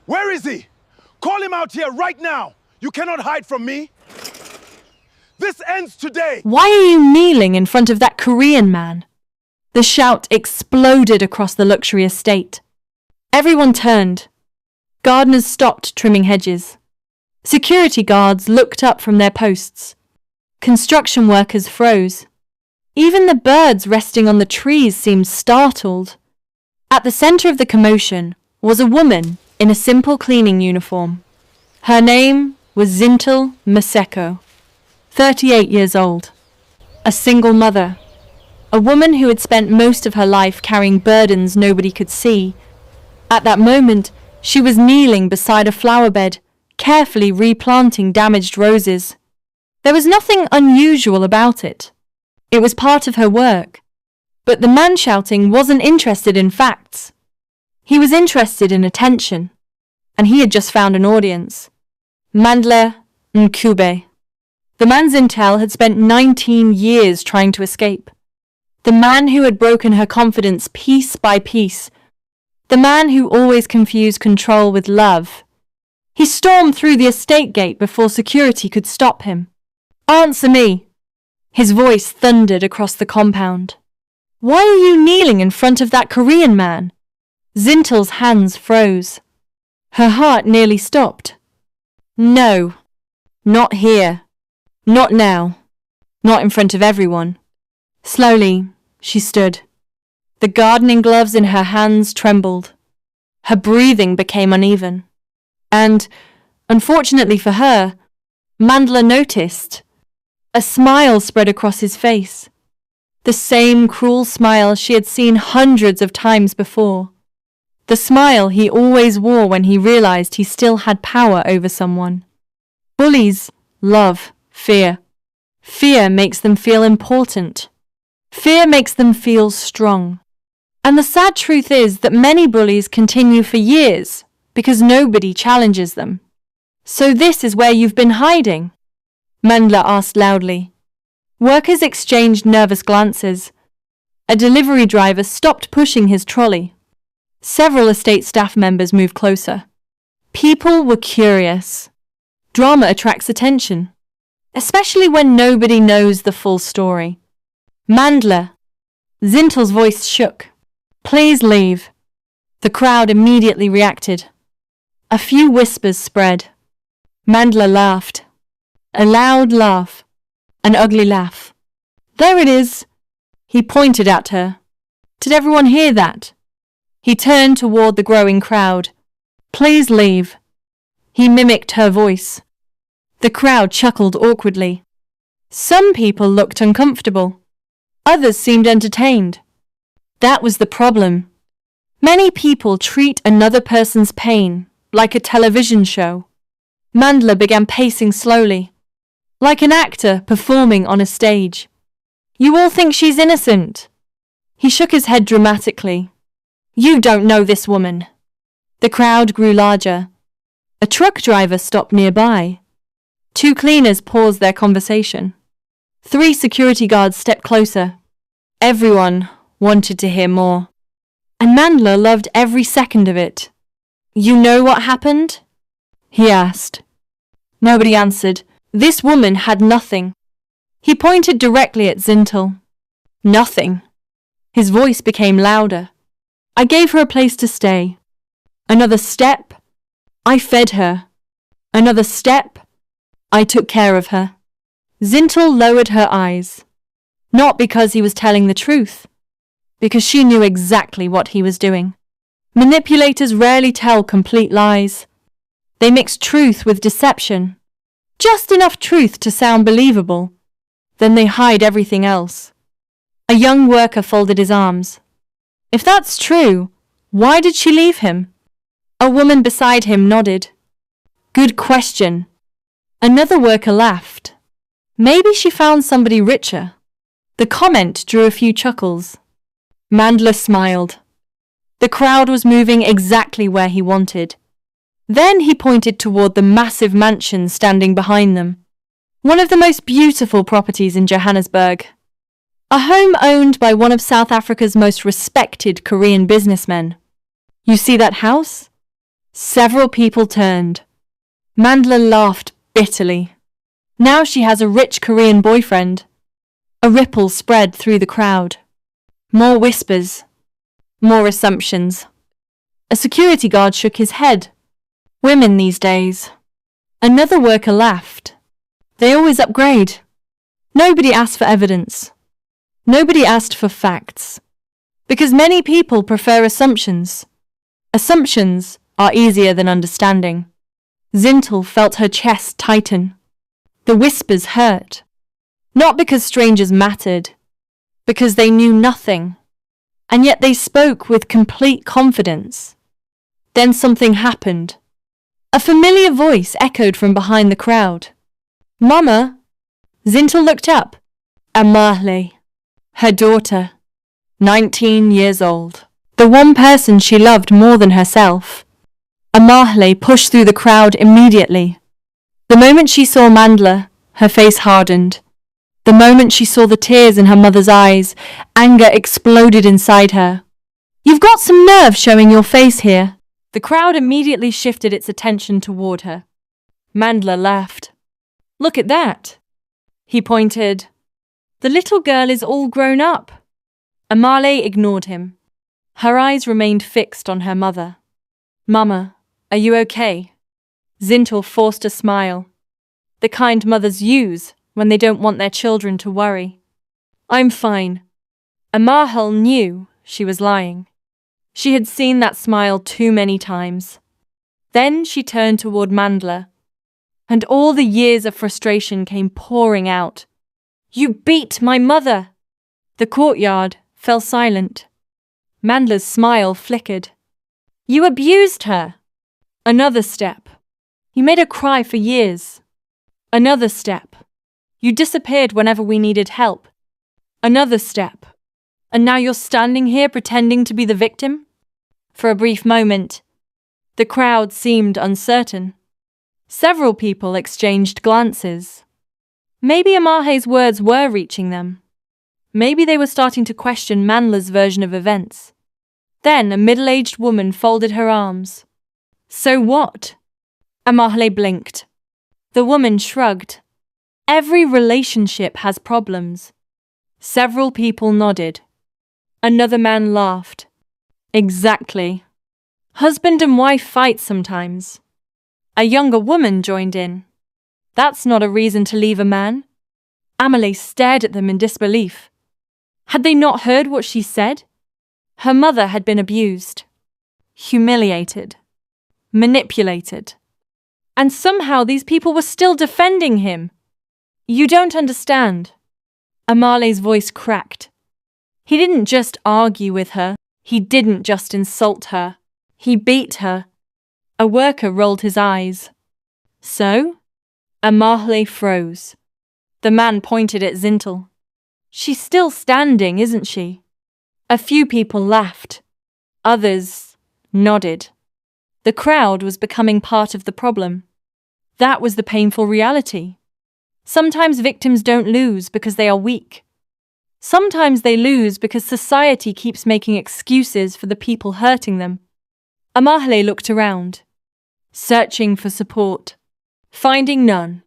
Where is he? Call him out here right now. You cannot hide from me. This ends today. Why are you kneeling in front of that Korean man? The shout exploded across the luxury estate. Everyone turned. Gardeners stopped trimming hedges. Security guards looked up from their posts. Construction workers froze. Even the birds resting on the trees seemed startled. At the center of the commotion was a woman in a simple cleaning uniform. Her name was Zintel Maseko, 38 years old, a single mother, a woman who had spent most of her life carrying burdens nobody could see. At that moment, she was kneeling beside a flower bed, carefully replanting damaged roses. There was nothing unusual about it. It was part of her work. But the man shouting wasn't interested in facts. He was interested in attention, and he had just found an audience. Mandler Nkube. The man Zintel had spent 19 years trying to escape. The man who had broken her confidence piece by piece. The man who always confused control with love. He stormed through the estate gate before security could stop him. "Answer me!" His voice thundered across the compound. "Why are you kneeling in front of that Korean man?" Zintel's hands froze. Her heart nearly stopped. "No, not here. Not now. Not in front of everyone." Slowly, she stood. The gardening gloves in her hands trembled. Her breathing became uneven. And, unfortunately for her, Mandler noticed. A smile spread across his face. The same cruel smile she had seen hundreds of times before. The smile he always wore when he realized he still had power over someone. Bullies love fear. Fear makes them feel important. Fear makes them feel strong. And the sad truth is that many bullies continue for years because nobody challenges them. "So this is where you've been hiding?" Mandler asked loudly. Workers exchanged nervous glances. A delivery driver stopped pushing his trolley. Several estate staff members moved closer. People were curious. Drama attracts attention, especially when nobody knows the full story. "Mandler." Zintel's voice shook. "Please leave." The crowd immediately reacted. A few whispers spread. Mandler laughed. A loud laugh. An ugly laugh. "There it is." He pointed at her. Did everyone hear that? He turned toward the growing crowd. "Please leave." He mimicked her voice. The crowd chuckled awkwardly. Some people looked uncomfortable. Others seemed entertained. That was the problem. Many people treat another person's pain like a television show. Mandler began pacing slowly, like an actor performing on a stage. "You all think she's innocent." He shook his head dramatically. "You don't know this woman." The crowd grew larger. A truck driver stopped nearby. Two cleaners paused their conversation. 3 security guards stepped closer. Everyone wanted to hear more. And Mandler loved every second of it. "You know what happened?" he asked. Nobody answered. This woman had nothing. He pointed directly at Zintel. "Nothing." His voice became louder. "I gave her a place to stay. Another step, I fed her. Another step, I took care of her." Zintel lowered her eyes. Not because he was telling the truth, because she knew exactly what he was doing. Manipulators rarely tell complete lies. They mix truth with deception. Just enough truth to sound believable. Then they hide everything else. A young worker folded his arms. If that's true, why did she leave him? A woman beside him nodded. Good question. Another worker laughed. Maybe she found somebody richer. The comment drew a few chuckles. Mandler smiled. The crowd was moving exactly where he wanted. Then he pointed toward the massive mansion standing behind them. One of the most beautiful properties in Johannesburg. A home owned by one of South Africa's most respected Korean businessmen. "You see that house?" Several people turned. Mandla laughed bitterly. Now she has a rich Korean boyfriend. A ripple spread through the crowd. More whispers. More assumptions. A security guard shook his head. Women these days. Another worker laughed. They always upgrade. Nobody asked for evidence. Nobody asked for facts. Because many people prefer assumptions. Assumptions are easier than understanding. Zintel felt her chest tighten. The whispers hurt. Not because strangers mattered, because they knew nothing. And yet they spoke with complete confidence. Then something happened. A familiar voice echoed from behind the crowd. Mama! Zintel looked up. Amara, her daughter, 19 years old. The one person she loved more than herself. Amara pushed through the crowd immediately. The moment she saw Mandla, her face hardened. The moment she saw the tears in her mother's eyes, anger exploded inside her. You've got some nerve showing your face here. The crowd immediately shifted its attention toward her. Mandla laughed. Look at that. He pointed. The little girl is all grown up. Amara ignored him. Her eyes remained fixed on her mother. Mama, are you okay? Zintel forced a smile. The kind mothers use when they don't want their children to worry. I'm fine. Amara knew she was lying. She had seen that smile too many times. Then she turned toward Mandla, and all the years of frustration came pouring out. You beat my mother! The courtyard fell silent. Mandla's smile flickered. You abused her! Another step. You made her cry for years. Another step. You disappeared whenever we needed help. Another step. And now you're standing here pretending to be the victim? For a brief moment, the crowd seemed uncertain. Several people exchanged glances. Maybe Amara's words were reaching them. Maybe they were starting to question Mandla's version of events. Then a middle-aged woman folded her arms. So what? Amara blinked. The woman shrugged. Every relationship has problems. Several people nodded. Another man laughed. Exactly. Husband and wife fight sometimes. A younger woman joined in. That's not a reason to leave a man. Amara stared at them in disbelief. Had they not heard what she said? Her mother had been abused, humiliated, manipulated. And somehow these people were still defending him. You don't understand. Amara's voice cracked. He didn't just argue with her. He didn't just insult her. He beat her. A worker rolled his eyes. So? Amara froze. The man pointed at Zintel. She's still standing, isn't she? A few people laughed. Others nodded. The crowd was becoming part of the problem. That was the painful reality. Sometimes victims don't lose because they are weak. Sometimes they lose because society keeps making excuses for the people hurting them. Amara looked around, searching for support, finding none.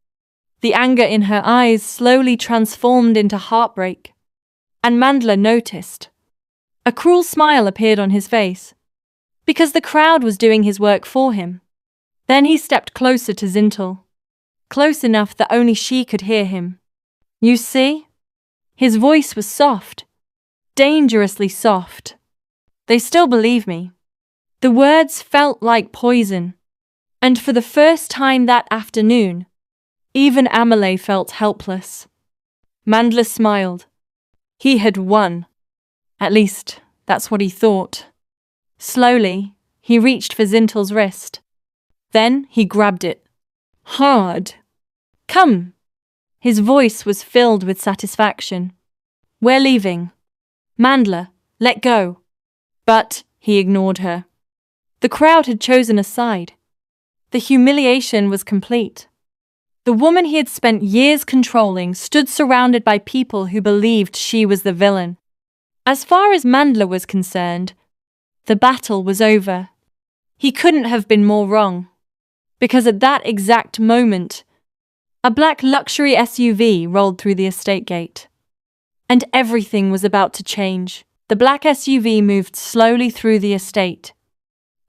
The anger in her eyes slowly transformed into heartbreak. And Mandla noticed. A cruel smile appeared on his face, because the crowd was doing his work for him. Then he stepped closer to Zintel, close enough that only she could hear him. You see? His voice was soft, dangerously soft. They still believe me. The words felt like poison, and for the first time that afternoon, even Amara felt helpless. Mandla smiled. He had won. At least, that's what he thought. Slowly, he reached for Zintel's wrist. Then he grabbed it. Hard. Come. His voice was filled with satisfaction. We're leaving. Mandla, let go. But he ignored her. The crowd had chosen a side. The humiliation was complete. The woman he had spent years controlling stood surrounded by people who believed she was the villain. As far as Mandla was concerned, the battle was over. He couldn't have been more wrong. Because at that exact moment, a black luxury SUV rolled through the estate gate. And everything was about to change. The black SUV moved slowly through the estate.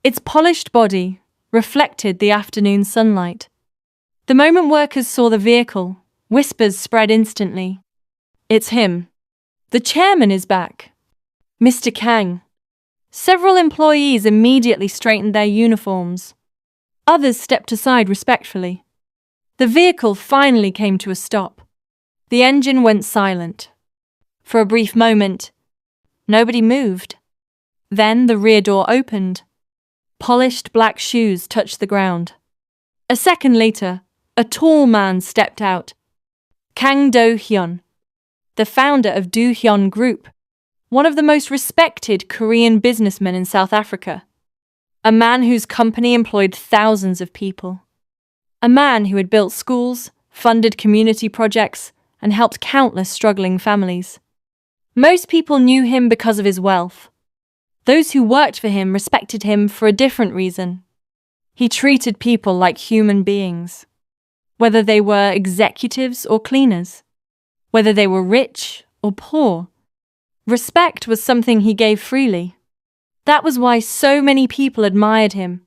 Its polished body reflected the afternoon sunlight. The moment workers saw the vehicle, whispers spread instantly. It's him. The chairman is back. Mr. Kang. Several employees immediately straightened their uniforms. Others stepped aside respectfully. The vehicle finally came to a stop. The engine went silent. For a brief moment, nobody moved. Then the rear door opened. Polished black shoes touched the ground. A second later, a tall man stepped out. Kang Do-hyun, the founder of Do-hyun Group, one of the most respected Korean businessmen in South Africa. A man whose company employed thousands of people. A man who had built schools, funded community projects, and helped countless struggling families. Most people knew him because of his wealth. Those who worked for him respected him for a different reason. He treated people like human beings. Whether they were executives or cleaners. Whether they were rich or poor. Respect was something he gave freely. That was why so many people admired him.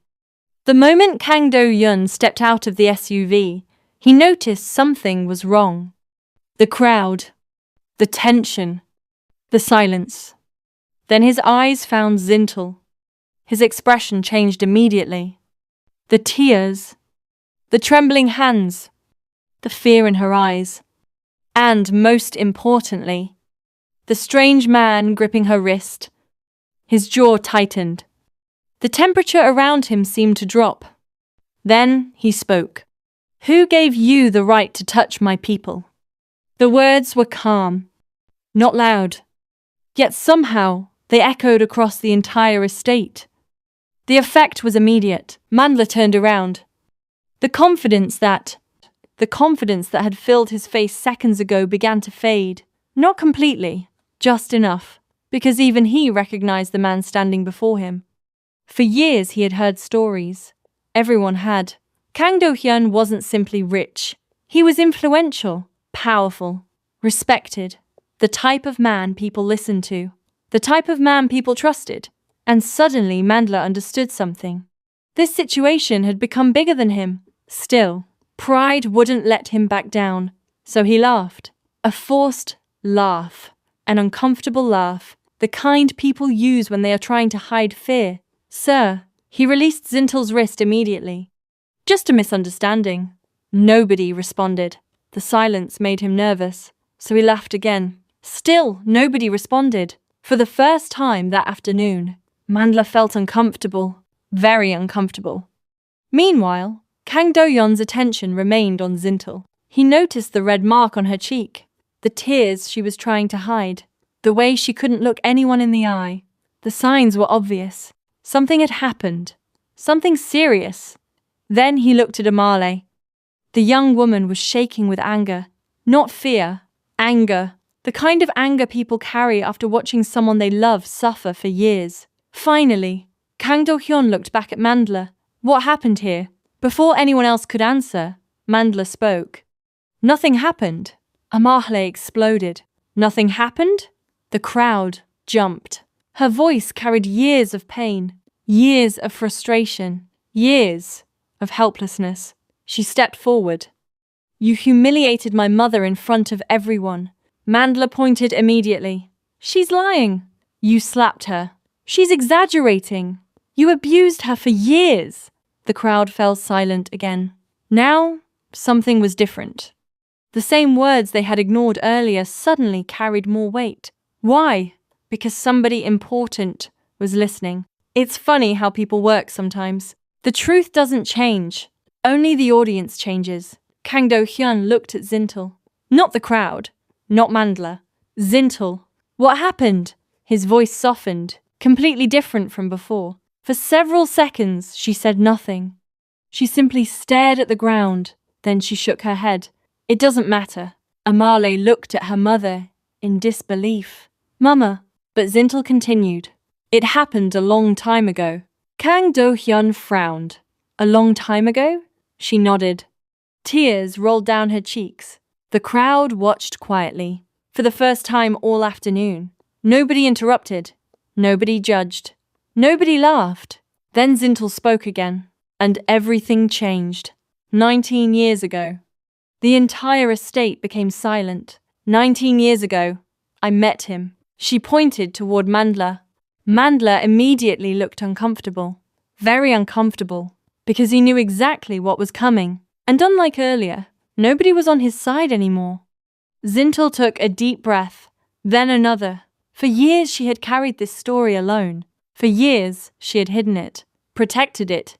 The moment Kang Do-hyun stepped out of the SUV, he noticed something was wrong. The crowd, the tension, the silence. Then his eyes found Zintel. His expression changed immediately. The tears, the trembling hands, the fear in her eyes, and, most importantly, the strange man gripping her wrist. His jaw tightened. The temperature around him seemed to drop. Then he spoke. "Who gave you the right to touch my people?" The words were calm, not loud. Yet somehow they echoed across the entire estate. The effect was immediate. Mandla turned around. The confidence that had filled his face seconds ago began to fade. Not completely, just enough, because even he recognized the man standing before him. For years he had heard stories. Everyone had. Kang Do-hyun wasn't simply rich. He was influential, powerful, respected. The type of man people listened to. The type of man people trusted. And suddenly Mandla understood something. This situation had become bigger than him. Still, pride wouldn't let him back down. So he laughed. A forced laugh. An uncomfortable laugh. The kind people use when they are trying to hide fear. "Sir," he released Zintel's wrist immediately. "Just a misunderstanding." Nobody responded. The silence made him nervous, so he laughed again. Still, nobody responded. For the first time that afternoon, Mandla felt uncomfortable, very uncomfortable. Meanwhile, Kang Do-hyun's attention remained on Zintel. He noticed the red mark on her cheek, the tears she was trying to hide, the way she couldn't look anyone in the eye. The signs were obvious. Something had happened. Something serious. Then he looked at Amara. The young woman was shaking with anger. Not fear, anger. The kind of anger people carry after watching someone they love suffer for years. Finally, Kang Do-hyun looked back at Mandla. "What happened here?" Before anyone else could answer, Mandla spoke. "Nothing happened." Amara exploded. "Nothing happened?" The crowd jumped. Her voice carried years of pain, years of frustration, years of helplessness. She stepped forward. "You humiliated my mother in front of everyone." Mandla pointed immediately. "She's lying." "You slapped her." "She's exaggerating." "You abused her for years." The crowd fell silent again. Now, something was different. The same words they had ignored earlier suddenly carried more weight. Why? Because somebody important was listening. It's funny how people work sometimes. The truth doesn't change. Only the audience changes. Kang Do-hyun looked at Zintel. Not the crowd. Not Mandla. Zintel. "What happened?" His voice softened, completely different from before. For several seconds, she said nothing. She simply stared at the ground. Then she shook her head. "It doesn't matter." Amara looked at her mother in disbelief. "Mama." But Zintel continued. "It happened a long time ago." Kang Do-hyun frowned. A long time ago? She nodded. Tears rolled down her cheeks. The crowd watched quietly. For the first time all afternoon. Nobody interrupted. Nobody judged. Nobody laughed. Then Zintel spoke again. And everything changed. 19 years ago. The entire estate became silent. 19 years ago, I met him. She pointed toward Mandla. Mandla immediately looked uncomfortable. Very uncomfortable. Because he knew exactly what was coming. And unlike earlier, nobody was on his side anymore. Zintel took a deep breath, then another. For years she had carried this story alone. For years she had hidden it, protected it,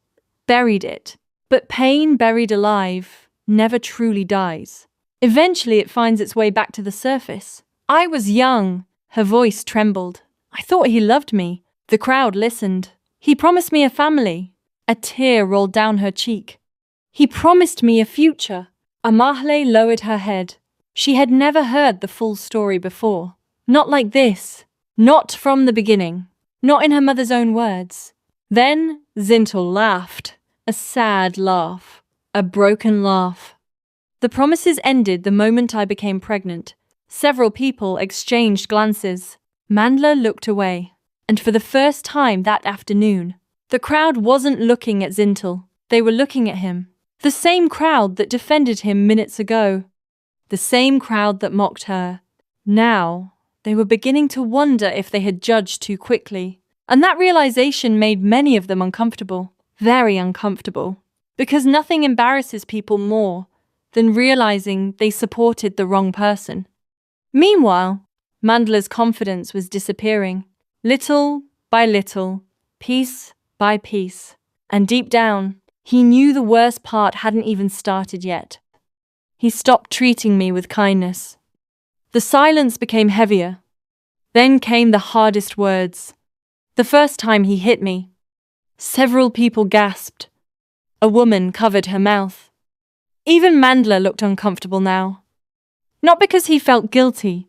buried it. But pain buried alive never truly dies. Eventually it finds its way back to the surface. I was young. Her voice trembled. I thought he loved me. The crowd listened. He promised me a family. A tear rolled down her cheek. He promised me a future. Amara lowered her head. She had never heard the full story before. Not like this. Not from the beginning. Not in her mother's own words. Then Zintel laughed. A sad laugh. A broken laugh. The promises ended the moment I became pregnant. Several people exchanged glances. Mandla looked away. And for the first time that afternoon, the crowd wasn't looking at Zintel. They were looking at him. The same crowd that defended him minutes ago. The same crowd that mocked her. Now, they were beginning to wonder if they had judged too quickly. And that realization made many of them uncomfortable. Very uncomfortable. Because nothing embarrasses people more than realizing they supported the wrong person. Meanwhile, Mandla's confidence was disappearing. Little by little, piece by piece. And deep down, he knew the worst part hadn't even started yet. He stopped treating me with kindness. The silence became heavier. Then came the hardest words. The first time he hit me, several people gasped. A woman covered her mouth. Even Mandla looked uncomfortable now. Not because he felt guilty,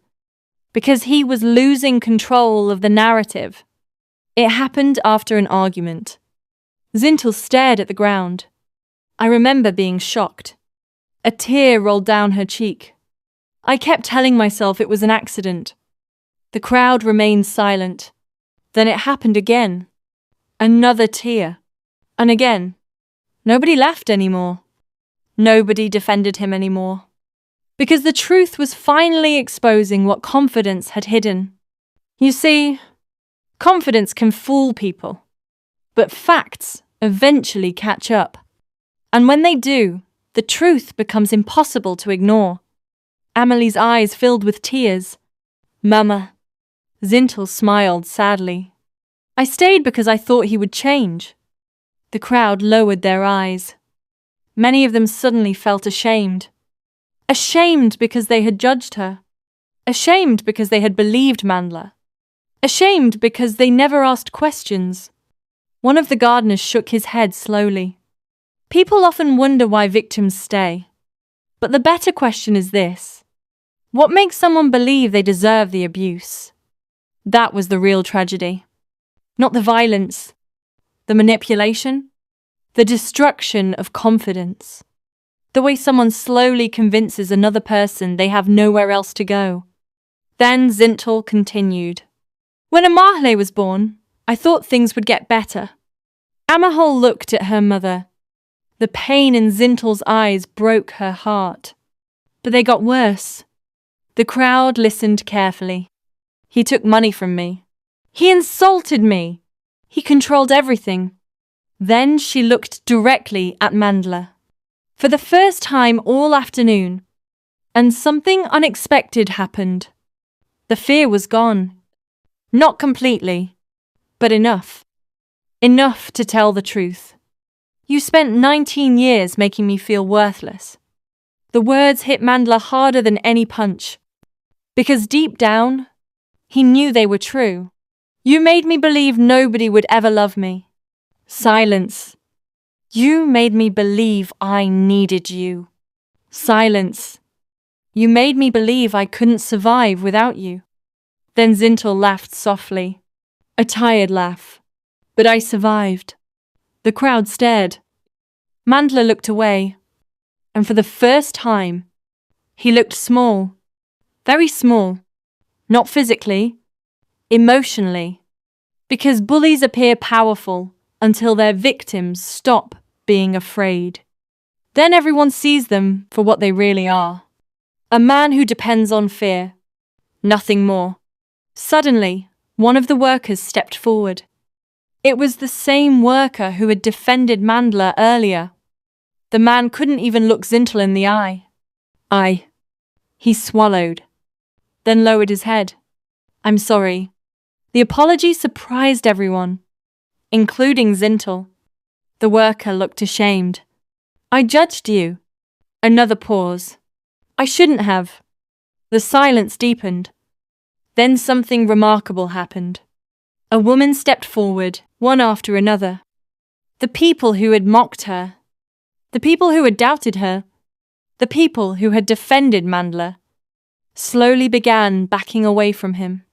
because he was losing control of the narrative. It happened after an argument. Zintel stared at the ground. I remember being shocked. A tear rolled down her cheek. I kept telling myself it was an accident. The crowd remained silent. Then it happened again. Another tear. And again. Nobody laughed anymore. Nobody defended him anymore. Because the truth was finally exposing what confidence had hidden. You see, confidence can fool people. But facts eventually catch up. And when they do, the truth becomes impossible to ignore. Amelie's eyes filled with tears. Mama. Zintel smiled sadly. I stayed because I thought he would change. The crowd lowered their eyes. Many of them suddenly felt ashamed. Ashamed because they had judged her. Ashamed because they had believed Mandla. Ashamed because they never asked questions. One of the gardeners shook his head slowly. People often wonder why victims stay. But the better question is this. What makes someone believe they deserve the abuse? That was the real tragedy. Not the violence, the manipulation, the destruction of confidence. The way someone slowly convinces another person they have nowhere else to go. Then Zintel continued. When Amara was born, I thought things would get better. Amara looked at her mother. The pain in Zintel's eyes broke her heart. But they got worse. The crowd listened carefully. He took money from me. He insulted me. He controlled everything. Then she looked directly at Mandla. For the first time all afternoon. And something unexpected happened. The fear was gone. Not completely, but enough. Enough to tell the truth. You spent 19 years making me feel worthless. The words hit Mandla harder than any punch. Because deep down, he knew they were true. You made me believe nobody would ever love me. Silence. You made me believe I needed you. Silence. You made me believe I couldn't survive without you. Then Zintel laughed softly. A tired laugh. But I survived. The crowd stared. Mandler looked away, and for the first time, he looked small, very small, not physically, emotionally, because bullies appear powerful until their victims stop being afraid. Then everyone sees them for what they really are. A man who depends on fear, nothing more. Suddenly, one of the workers stepped forward. It was the same worker who had defended Mandler earlier. The man couldn't even look Zintel in the eye. He swallowed, then lowered his head. I'm sorry. The apology surprised everyone, including Zintel. The worker looked ashamed. I judged you. Another pause. I shouldn't have. The silence deepened. Then something remarkable happened. A woman stepped forward, one after another. The people who had mocked her, the people who had doubted her, the people who had defended Mandler, slowly began backing away from him.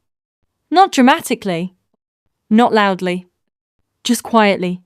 Not dramatically, not loudly, just quietly.